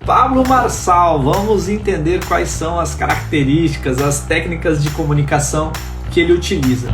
Pablo Marçal, vamos entender quais são as características, as técnicas de comunicação que ele utiliza.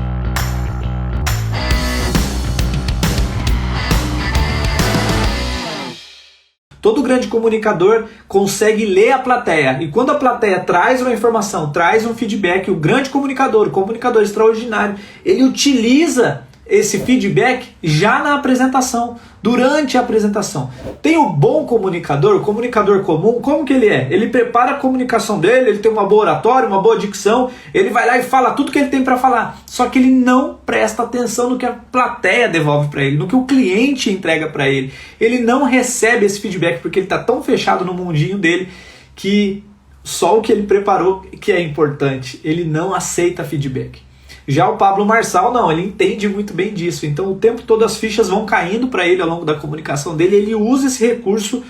Todo grande comunicador consegue ler a plateia, e quando a plateia traz uma informação, traz um feedback, o grande comunicador, o comunicador extraordinário, ele utiliza esse feedback já na apresentação, durante a apresentação. Tem o bom comunicador, o comunicador comum, como que ele é? Ele prepara a comunicação dele, ele tem uma boa oratória, uma boa dicção, ele vai lá e fala tudo que ele tem para falar, só que ele não presta atenção no que a plateia devolve para ele, no que o cliente entrega para ele. Ele não recebe esse feedback porque ele está tão fechado no mundinho dele que só o que ele preparou que é importante, ele não aceita feedback. Já o Pablo Marçal não, ele entende muito bem disso, então o tempo todo as fichas vão caindo para ele ao longo da comunicação dele, ele usa esse recurso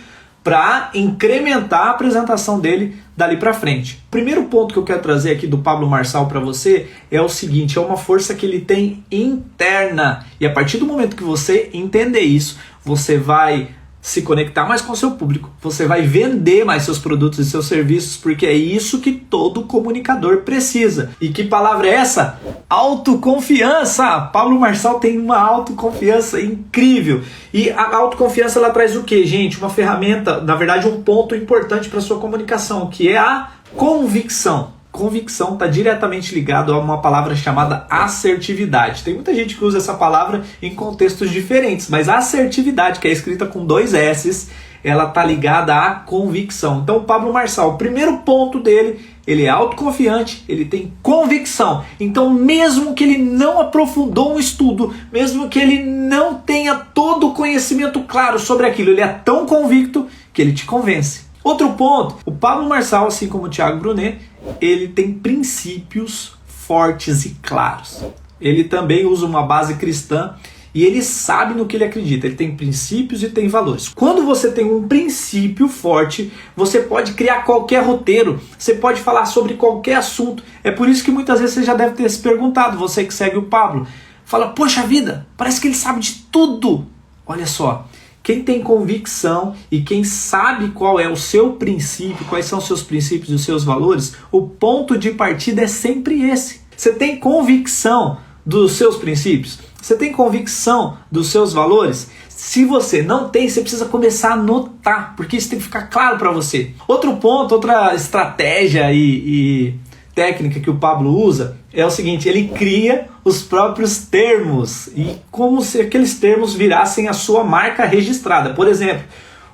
para incrementar a apresentação dele dali para frente. O primeiro ponto que eu quero trazer aqui do Pablo Marçal para você é o seguinte, é uma força que ele tem interna, e a partir do momento que você entender isso, você vai se conectar mais com o seu público, você vai vender mais seus produtos e seus serviços, porque é isso que todo comunicador precisa. E que palavra é essa? Autoconfiança! Pablo Marçal tem uma autoconfiança incrível. E a autoconfiança ela traz o quê, gente? Uma ferramenta, na verdade um ponto importante para a sua comunicação, que é a convicção. Convicção está diretamente ligado a uma palavra chamada assertividade. Tem muita gente que usa essa palavra em contextos diferentes, mas a assertividade, que é escrita com 2 S's, ela está ligada à convicção. Então o Pablo Marçal, o primeiro ponto dele, ele é autoconfiante, ele tem convicção. Então mesmo que ele não aprofundou um estudo, mesmo que ele não tenha todo o conhecimento claro sobre aquilo, ele é tão convicto que ele te convence. Outro ponto, o Pablo Marçal, assim como o Thiago Brunet, ele tem princípios fortes e claros. Ele também usa uma base cristã e ele sabe no que ele acredita. Ele tem princípios e tem valores. Quando você tem um princípio forte, você pode criar qualquer roteiro, você pode falar sobre qualquer assunto. É por isso que muitas vezes você já deve ter se perguntado, você que segue o Pablo, fala, poxa vida, parece que ele sabe de tudo. Olha só. Quem tem convicção e quem sabe qual é o seu princípio, quais são os seus princípios e os seus valores, o ponto de partida é sempre esse. Você tem convicção dos seus princípios? Você tem convicção dos seus valores? Se você não tem, você precisa começar a anotar, porque isso tem que ficar claro para você. Outro ponto, outra estratégia e técnica que o Pablo usa é o seguinte, ele cria os próprios termos e como se aqueles termos virassem a sua marca registrada. Por exemplo,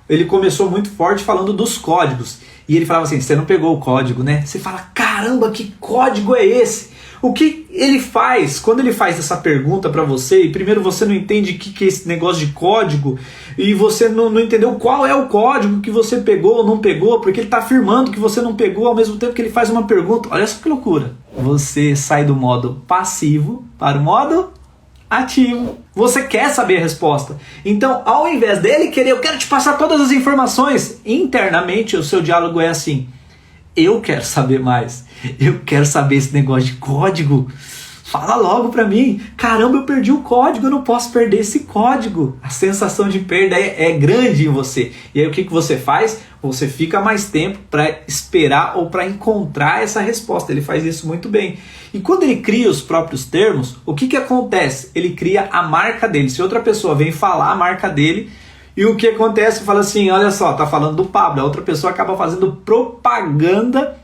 ele começou muito forte falando dos códigos e ele falava assim, você não pegou o código, né? Você fala, caramba, que código é esse? O que ele faz? Quando ele faz essa pergunta para você, e primeiro você não entende o que é esse negócio de código, e você não entendeu qual é o código que você pegou ou não pegou, porque ele está afirmando que você não pegou ao mesmo tempo que ele faz uma pergunta. Olha só que loucura. Você sai do modo passivo para o modo ativo. Você quer saber a resposta. Então, ao invés dele querer, eu quero te passar todas as informações, internamente o seu diálogo é assim, eu quero saber mais. Eu quero saber esse negócio de código. Fala logo pra mim. Caramba, eu perdi o código, eu não posso perder esse código. A sensação de perda é grande em você. E aí o que você faz? Você fica mais tempo para esperar ou para encontrar essa resposta. Ele faz isso muito bem. E quando ele cria os próprios termos, o que acontece? Ele cria a marca dele. Se outra pessoa vem falar a marca dele, e o que acontece? Fala assim, olha só, tá falando do Pablo. A outra pessoa acaba fazendo propaganda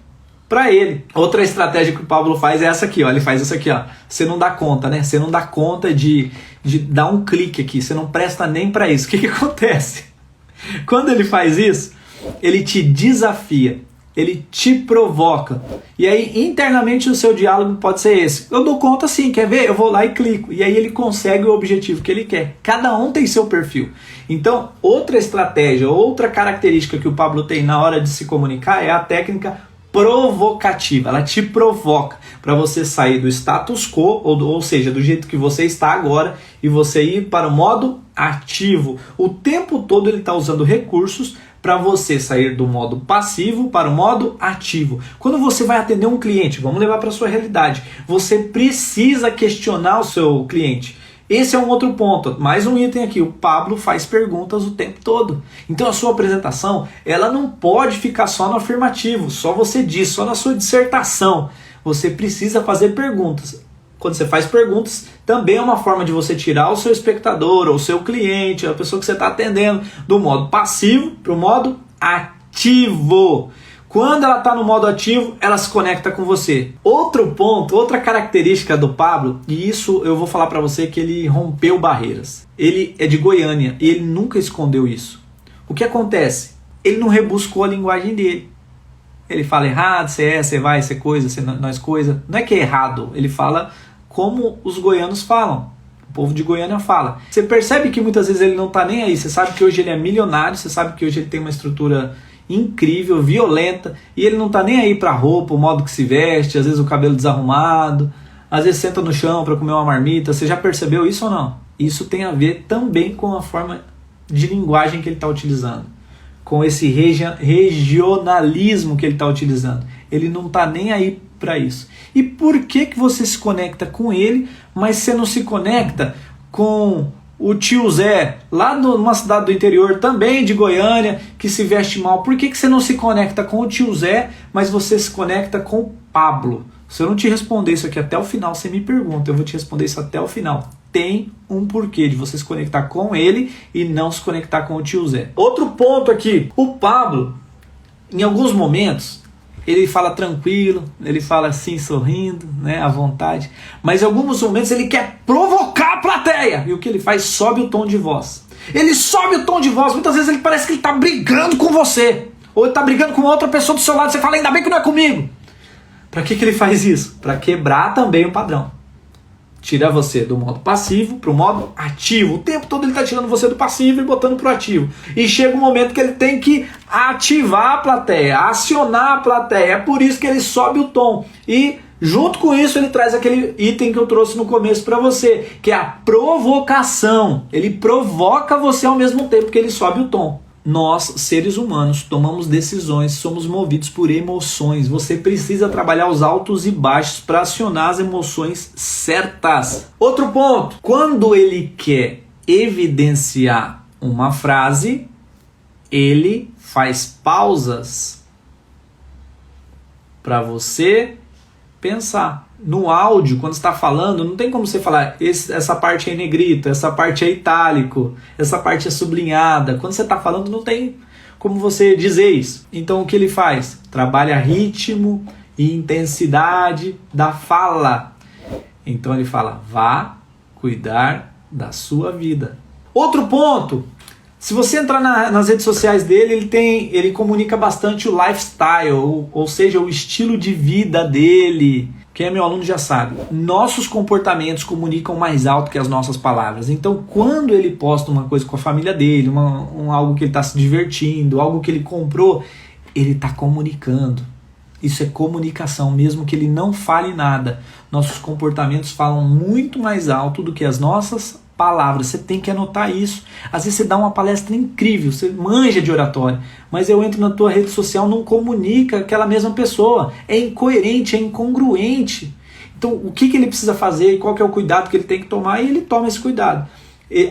para ele. Outra estratégia que o Pablo faz é essa aqui, ó. Ele faz isso aqui, ó. Você não dá conta, né? Você não dá conta de dar um clique aqui. Você não presta nem para isso. O que acontece? Quando ele faz isso, ele te desafia. Ele te provoca. E aí, internamente, o seu diálogo pode ser esse. Eu dou conta sim, quer ver? Eu vou lá e clico. E aí ele consegue o objetivo que ele quer. Cada um tem seu perfil. Então, outra estratégia, outra característica que o Pablo tem na hora de se comunicar é a técnica provocativa. Ela te provoca para você sair do status quo, ou seja, do jeito que você está agora, e você ir para o modo ativo. O tempo todo ele está usando recursos para você sair do modo passivo para o modo ativo. Quando você vai atender um cliente, vamos levar para a sua realidade, você precisa questionar o seu cliente. Esse é um outro ponto, mais um item aqui, o Pablo faz perguntas o tempo todo. Então a sua apresentação, ela não pode ficar só no afirmativo, só você diz, só na sua dissertação. Você precisa fazer perguntas. Quando você faz perguntas, também é uma forma de você tirar o seu espectador, ou o seu cliente, a pessoa que você está atendendo, do modo passivo para o modo ativo. Quando ela está no modo ativo, ela se conecta com você. Outro ponto, outra característica do Pablo, e isso eu vou falar para você que ele rompeu barreiras. Ele é de Goiânia e ele nunca escondeu isso. O que acontece? Ele não rebuscou a linguagem dele. Ele fala errado, você é, você vai, você coisa, você nós coisa. Não é que é errado, ele fala como os goianos falam. O povo de Goiânia fala. Você percebe que muitas vezes ele não está nem aí. Você sabe que hoje ele é milionário, você sabe que hoje ele tem uma estrutura incrível, violenta, e ele não tá nem aí pra roupa, o modo que se veste, às vezes o cabelo desarrumado, às vezes senta no chão para comer uma marmita. Você já percebeu isso ou não? Isso tem a ver também com a forma de linguagem que ele está utilizando, com esse regionalismo que ele está utilizando. Ele não tá nem aí para isso. E por que você se conecta com ele, mas você não se conecta com o tio Zé, lá numa cidade do interior, também de Goiânia, que se veste mal? Por que você não se conecta com o tio Zé, mas você se conecta com o Pablo? Se eu não te responder isso aqui até o final, você me pergunta, eu vou te responder isso até o final. Tem um porquê de você se conectar com ele e não se conectar com o tio Zé. Outro ponto aqui, o Pablo, em alguns momentos, ele fala tranquilo, ele fala assim, sorrindo, né, à vontade. Mas em alguns momentos ele quer provocar a plateia. E o que ele faz? Sobe o tom de voz. Ele sobe o tom de voz. Muitas vezes ele parece que ele está brigando com você. Ou ele está brigando com outra pessoa do seu lado. Você fala, ainda bem que não é comigo. Para que ele faz isso? Para quebrar também o padrão. Tira você do modo passivo para o modo ativo. O tempo todo ele está tirando você do passivo e botando para o ativo. E chega um momento que ele tem que ativar a plateia, acionar a plateia. É por isso que ele sobe o tom. E junto com isso ele traz aquele item que eu trouxe no começo para você, que é a provocação. Ele provoca você ao mesmo tempo que ele sobe o tom. Nós, seres humanos, tomamos decisões, somos movidos por emoções. Você precisa trabalhar os altos e baixos para acionar as emoções certas. Outro ponto, quando ele quer evidenciar uma frase, ele faz pausas para você pensar. No áudio, quando você está falando, não tem como você falar essa parte é em negrito, essa parte é itálico, essa parte é sublinhada. Quando você está falando, não tem como você dizer isso. Então o que ele faz? Trabalha ritmo e intensidade da fala. Então ele fala, vá cuidar da sua vida. Outro ponto, se você entrar nas redes sociais dele, ele comunica bastante o lifestyle, ou seja, o estilo de vida dele. Quem é meu aluno já sabe. Nossos comportamentos comunicam mais alto que as nossas palavras. Então, quando ele posta uma coisa com a família dele, algo que ele está se divertindo, algo que ele comprou, ele está comunicando. Isso é comunicação, mesmo que ele não fale nada. Nossos comportamentos falam muito mais alto do que as nossas palavras. Você tem que anotar isso. Às vezes você dá uma palestra incrível, você manja de oratória, mas eu entro na tua rede social, não comunica aquela mesma pessoa. É incoerente, é incongruente. Então o que ele precisa fazer e qual que é o cuidado que ele tem que tomar, e ele toma esse cuidado.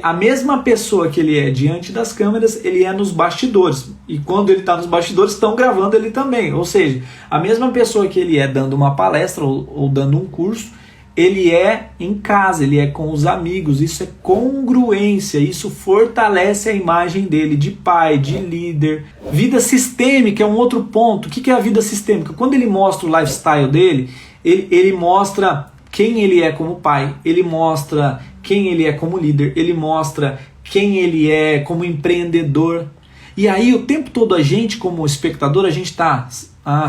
A mesma pessoa que ele é diante das câmeras, ele é nos bastidores. E quando ele está nos bastidores, estão gravando ele também. Ou seja, a mesma pessoa que ele é dando uma palestra ou dando um curso, ele é em casa, ele é com os amigos. Isso é congruência, isso fortalece a imagem dele de pai, de líder. Vida sistêmica é um outro ponto. O que é a vida sistêmica? Quando ele mostra o lifestyle dele, ele mostra quem ele é como pai, ele mostra quem ele é como líder, ele mostra quem ele é como empreendedor. E aí o tempo todo a gente, como espectador, a gente está...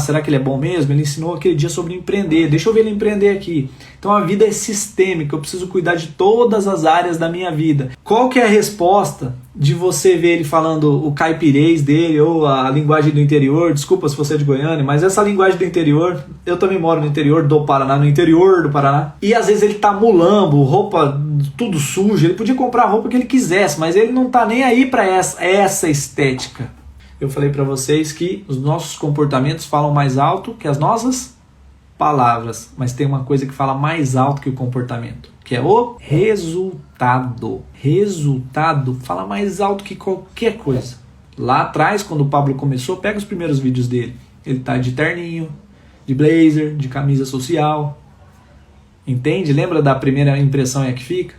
será que ele é bom mesmo? Ele ensinou aquele dia sobre empreender. Deixa eu ver ele empreender aqui. Então a vida é sistêmica. Eu preciso cuidar de todas as áreas da minha vida. Qual que é a resposta de você ver ele falando o caipirês dele ou a linguagem do interior? Desculpa se você é de Goiânia, mas essa linguagem do interior, eu também moro no interior do Paraná, no interior do Paraná. E às vezes ele tá mulambo, roupa tudo suja. Ele podia comprar a roupa que ele quisesse, mas ele não tá nem aí para essa estética. Eu falei para vocês que os nossos comportamentos falam mais alto que as nossas palavras, mas tem uma coisa que fala mais alto que o comportamento, que é o resultado. Resultado fala mais alto que qualquer coisa. Lá atrás, quando o Pablo começou, pega os primeiros vídeos dele. Ele tá de terninho, de blazer, de camisa social. Entende? Lembra da primeira impressão é que fica?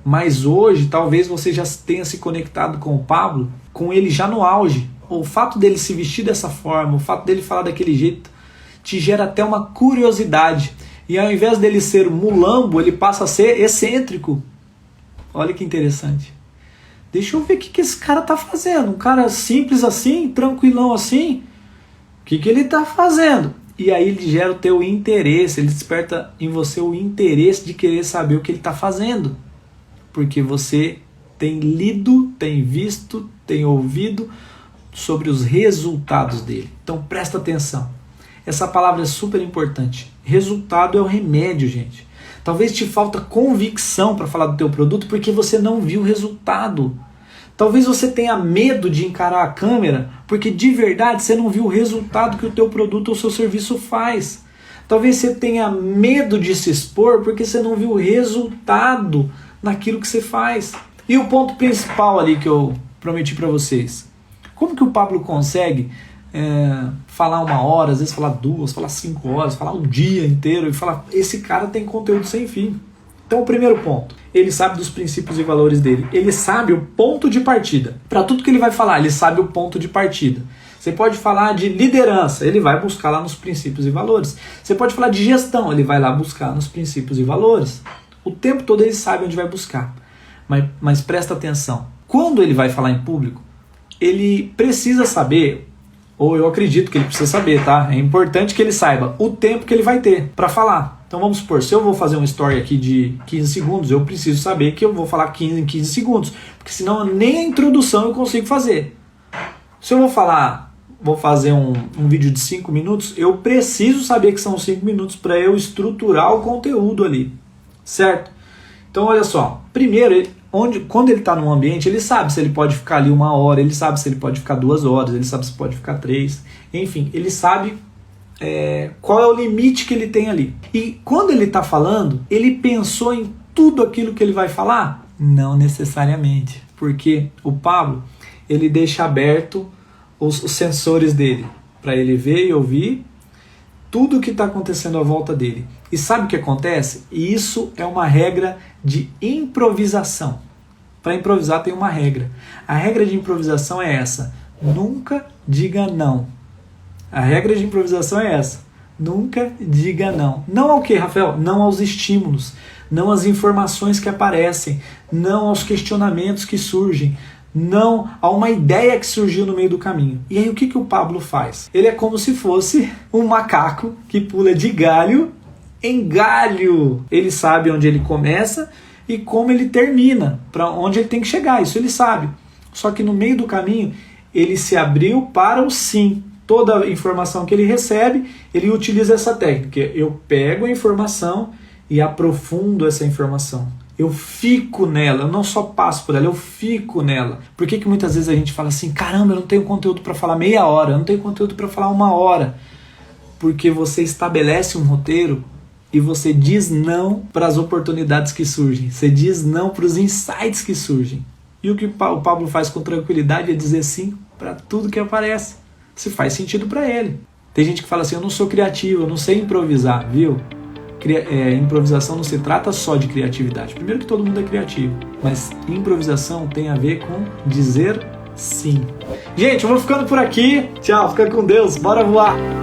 Mas hoje, talvez você já tenha se conectado com o Pablo, com ele já no auge. O fato dele se vestir dessa forma, o fato dele falar daquele jeito, te gera até uma curiosidade. E ao invés dele ser mulambo, ele passa a ser excêntrico. Olha que interessante. Deixa eu ver o que esse cara tá fazendo. Um cara simples assim, tranquilão assim. O que ele tá fazendo? E aí ele gera o teu interesse, ele desperta em você o interesse de querer saber o que ele tá fazendo. Porque você tem lido, tem visto, tem ouvido sobre os resultados dele. Então presta atenção. Essa palavra é super importante. Resultado é o remédio, gente. Talvez te falta convicção para falar do teu produto porque você não viu o resultado. Talvez você tenha medo de encarar a câmera porque de verdade você não viu o resultado que o teu produto ou seu serviço faz. Talvez você tenha medo de se expor porque você não viu o resultado naquilo que você faz. E o ponto principal ali que eu prometi para vocês. Como que o Pablo consegue falar 1 hora, às vezes falar 2, falar 5 horas, falar um dia inteiro e falar, esse cara tem conteúdo sem fim. Então o primeiro ponto, ele sabe dos princípios e valores dele, ele sabe o ponto de partida. Para tudo que ele vai falar, ele sabe o ponto de partida. Você pode falar de liderança, ele vai buscar lá nos princípios e valores. Você pode falar de gestão, ele vai lá buscar nos princípios e valores. O tempo todo ele sabe onde vai buscar. Mas presta atenção, quando ele vai falar em público, ele precisa saber, ou eu acredito que ele precisa saber, tá? É importante que ele saiba o tempo que ele vai ter para falar. Então vamos supor, se eu vou fazer uma story aqui de 15 segundos, eu preciso saber que eu vou falar 15 em 15 segundos, porque senão nem a introdução eu consigo fazer. Se eu vou fazer um vídeo de 5 minutos, eu preciso saber que são 5 minutos para eu estruturar o conteúdo ali, certo? Então olha só, primeiro, quando ele está num ambiente, ele sabe se ele pode ficar ali 1 hora, ele sabe se ele pode ficar 2 horas, ele sabe se pode ficar 3, enfim, ele sabe qual é o limite que ele tem ali. E quando ele está falando, ele pensou em tudo aquilo que ele vai falar? Não necessariamente, porque o Pablo, ele deixa aberto os sensores dele, para ele ver e ouvir tudo o que está acontecendo à volta dele. E sabe o que acontece? E isso é uma regra de improvisação. Para improvisar tem uma regra. A regra de improvisação é essa: nunca diga não. A regra de improvisação é essa: nunca diga não. Não ao que, Rafael? Não aos estímulos, não às informações que aparecem, não aos questionamentos que surgem, não a uma ideia que surgiu no meio do caminho. E aí o que o Pablo faz? Ele é como se fosse um macaco que pula de galho em galho. Ele sabe onde ele começa e como ele termina, para onde ele tem que chegar, isso ele sabe. Só que no meio do caminho ele se abriu para o sim. Toda a informação que ele recebe, ele utiliza essa técnica. Eu pego a informação e aprofundo essa informação. Eu fico nela, eu não só passo por ela, eu fico nela. Por que muitas vezes a gente fala assim, caramba, eu não tenho conteúdo para falar meia hora, eu não tenho conteúdo para falar 1 hora? Porque você estabelece um roteiro e você diz não para as oportunidades que surgem, você diz não para os insights que surgem. E o que o Pablo faz com tranquilidade é dizer sim para tudo que aparece, se faz sentido para ele. Tem gente que fala assim, eu não sou criativo, eu não sei improvisar, viu? Improvisação não se trata só de criatividade. Primeiro que todo mundo é criativo, mas improvisação tem a ver com dizer sim. Gente, eu vou ficando por aqui. Tchau, fica com Deus, bora voar!